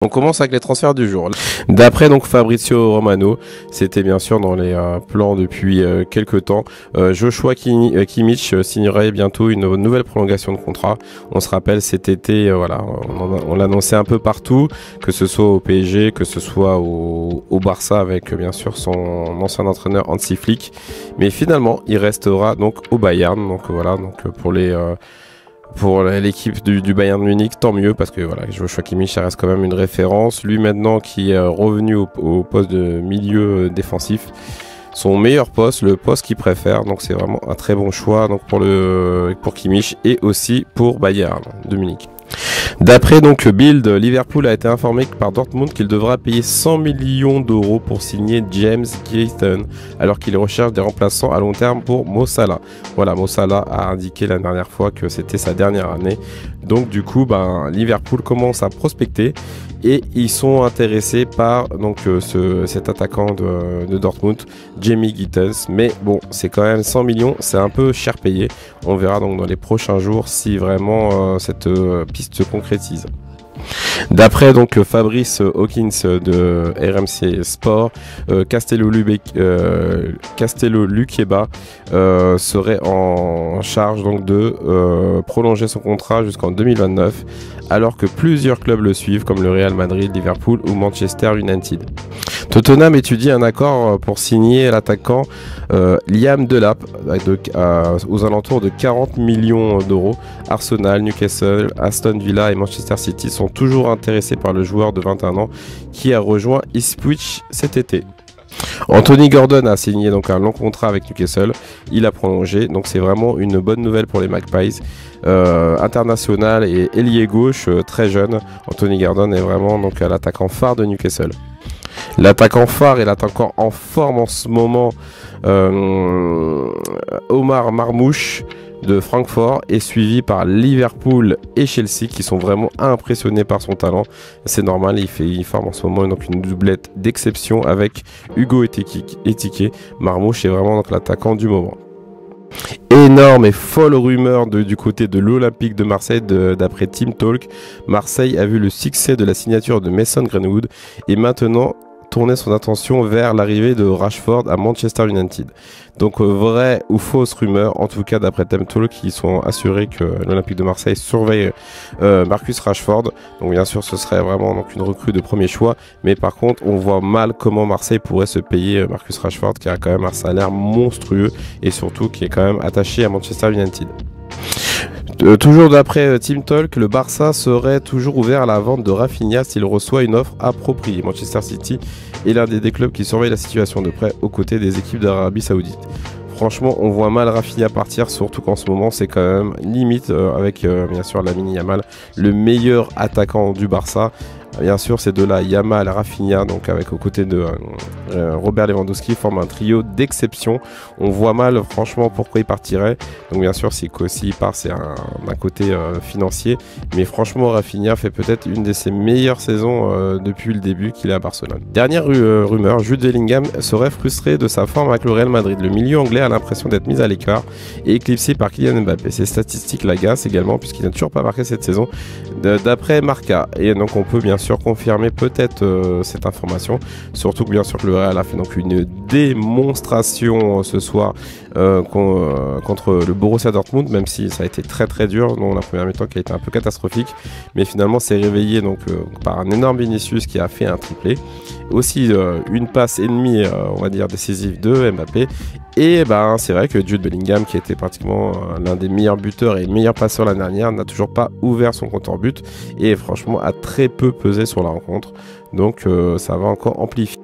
On commence avec les transferts du jour. D'après donc Fabrizio Romano, c'était bien sûr dans les plans depuis quelques temps. Joshua Kimmich signerait bientôt une nouvelle prolongation de contrat. On se rappelle cet été, voilà, on l'annonçait un peu partout, que ce soit au PSG, que ce soit au Barça avec bien sûr son ancien entraîneur Hansi Flick. Mais finalement, il restera donc au Bayern. Donc voilà, donc pour l'équipe du Bayern Munich, tant mieux parce que voilà, Joshua Kimmich, ça reste quand même une référence. Lui maintenant qui est revenu au poste de milieu défensif, son meilleur poste, le poste qu'il préfère. Donc c'est vraiment un très bon choix donc pour Kimmich et aussi pour Bayern de Munich. D'après donc Bild, Liverpool a été informé par Dortmund qu'il devra payer 100 millions d'euros pour signer James Gayton, alors qu'il recherche des remplaçants à long terme pour Mo Salah. Voilà, Mo Salah a indiqué la dernière fois que c'était sa dernière année. Donc du coup, Liverpool commence à prospecter et ils sont intéressés par donc cet attaquant de Dortmund, Jamie Gittens. Mais bon, c'est quand même 100 millions, c'est un peu cher payé. On verra donc dans les prochains jours si vraiment cette piste se concrétise. D'après donc Fabrice Hawkins de RMC Sport, Castello Luqueba serait en charge donc de prolonger son contrat jusqu'en 2029, alors que plusieurs clubs le suivent comme le Real Madrid, Liverpool ou Manchester United. Tottenham étudie un accord pour signer l'attaquant Liam Delap aux alentours de 40 millions d'euros. Arsenal, Newcastle, Aston Villa et Manchester City sont toujours intéressés par le joueur de 21 ans qui a rejoint Ipswich cet été. Anthony Gordon a signé donc un long contrat avec Newcastle, il a prolongé, donc c'est vraiment une bonne nouvelle pour les Magpies. International et ailier gauche très jeune, Anthony Gordon est vraiment donc l'attaquant phare de Newcastle. L'attaquant phare et l'attaquant en forme en ce moment, Omar Marmouche de Francfort, est suivi par Liverpool et Chelsea qui sont vraiment impressionnés par son talent. C'est normal, il forme en ce moment donc une doublette d'exception avec Hugo Ekitike. Marmouche est vraiment donc l'attaquant du moment. Énorme et folle rumeur du côté de l'Olympique de Marseille d'après Team Talk. Marseille a vu le succès de la signature de Mason Greenwood et maintenant tourner son attention vers l'arrivée de Rashford à Manchester United. Donc vraie ou fausse rumeur, en tout cas d'après Team Talk, qui sont assurés que l'Olympique de Marseille surveille Marcus Rashford. Donc bien sûr ce serait vraiment donc une recrue de premier choix, mais par contre on voit mal comment Marseille pourrait se payer Marcus Rashford qui a quand même un salaire monstrueux et surtout qui est quand même attaché à Manchester United. Toujours d'après Team Talk, le Barça serait toujours ouvert à la vente de Rafinha s'il reçoit une offre appropriée. Manchester City est l'un des clubs qui surveille la situation de près aux côtés des équipes d'Arabie Saoudite. Franchement, on voit mal Rafinha partir, surtout qu'en ce moment, c'est quand même limite avec bien sûr Lamine Yamal, le meilleur attaquant du Barça. Bien sûr, ces deux-là, Yamal, Rafinha, donc avec aux côtés de Robert Lewandowski, forment un trio d'exception. On voit mal, franchement, pourquoi il partirait. Donc bien sûr, s'il part, c'est d'un côté financier. Mais franchement, Rafinha fait peut-être une de ses meilleures saisons depuis le début qu'il est à Barcelone. Dernière rumeur, Jude Bellingham serait frustré de sa forme avec le Real Madrid. Le milieu anglais a l'impression d'être mis à l'écart et éclipsé par Kylian Mbappé. Ses statistiques l'agacent également puisqu'il n'a toujours pas marqué cette saison d'après Marca. Et donc on peut bien sûr confirmer peut-être cette information, surtout que bien sûr que le Real a fait donc une démonstration ce soir contre le Borussia Dortmund, même si ça a été très très dur dans la première mi-temps qui a été un peu catastrophique, mais finalement c'est réveillé donc par un énorme Vinicius qui a fait un triplé, aussi une passe et demie on va dire décisive de Mbappé. Et c'est vrai que Jude Bellingham, qui était pratiquement l'un des meilleurs buteurs et meilleurs passeurs l'année dernière, n'a toujours pas ouvert son compte en but et franchement a très peu pesé sur la rencontre. Donc ça va encore amplifier